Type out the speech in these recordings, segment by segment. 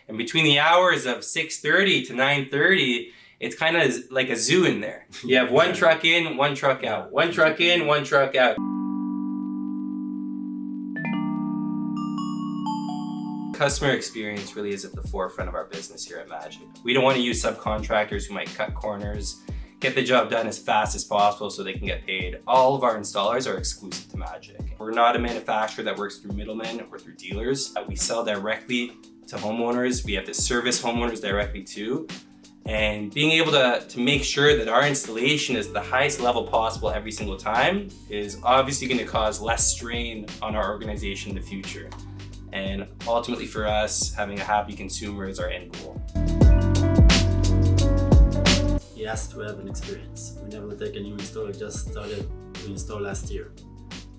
And between the hours of 6:30 to 9:30, it's kind of like a zoo in there. You have one truck in, one truck out, one truck in, one truck out. Customer experience really is at the forefront of our business here at Magic. We don't want to use subcontractors who might cut corners, get the job done as fast as possible so they can get paid. All of our installers are exclusive to Magic. We're not a manufacturer that works through middlemen or through dealers. We sell directly to homeowners. We have to service homeowners directly too. And being able to make sure that our installation is the highest level possible every single time is obviously going to cause less strain on our organization in the future. And ultimately for us, having a happy consumer is our end goal. He has to have an experience. We never take a new installer, just started to install last year.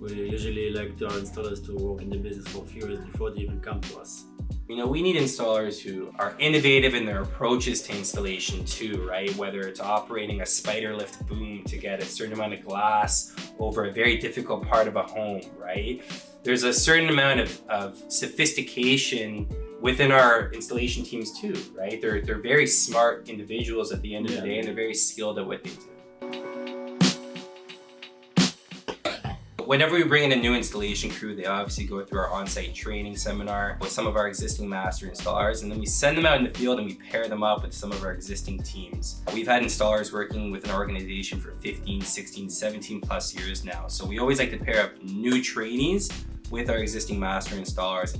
We usually like our installers to work in the business for a few years before they even come to us. You know, we need installers who are innovative in their approaches to installation too, right? Whether it's operating a spider lift boom to get a certain amount of glass over a very difficult part of a home, right? There's a certain amount of sophistication within our installation teams too, right? They're very smart individuals at the end of the day, and they're very skilled at what they do. Whenever we bring in a new installation crew, they obviously go through our on-site training seminar with some of our existing master installers, and then we send them out in the field and we pair them up with some of our existing teams. We've had installers working with an organization for 15, 16, 17 plus years now. So we always like to pair up new trainees with our existing master installers.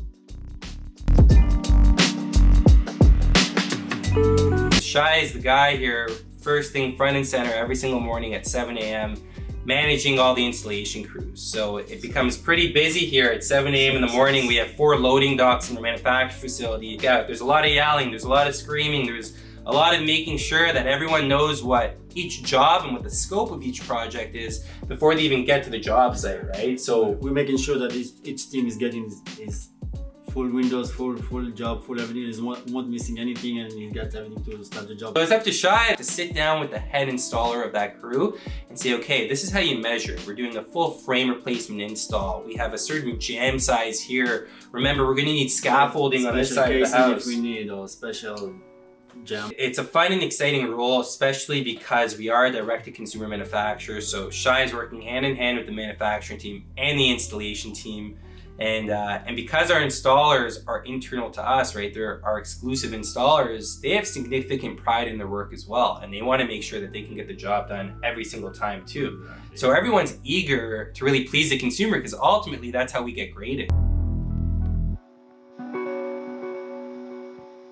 Shai is the guy here, first thing front and center every single morning at 7 a.m. managing all the installation crews. So it becomes pretty busy here at 7 a.m. in the morning. We have 4 loading docks in the manufacturing facility. Yeah, there's a lot of yelling, there's a lot of screaming, there's a lot of making sure that everyone knows what each job and what the scope of each project is before they even get to the job site, right? So we're making sure that each team is getting his full windows, full job, full everything. He's not missing anything, and he got everything to start the job. So it's up to Shai to sit down with the head installer of that crew and say, okay, this is how you measure. We're doing a full frame replacement install. We have a certain jam size here. Remember, we're gonna need scaffolding on this side of the house. If we need, or special jam. It's a fun and exciting role, especially because we are a direct-to-consumer manufacturer. So Shai is working hand in hand with the manufacturing team and the installation team. And because our installers are internal to us, right, they're our exclusive installers, they have significant pride in their work as well. And they want to make sure that they can get the job done every single time too. So everyone's eager to really please the consumer because ultimately that's how we get graded.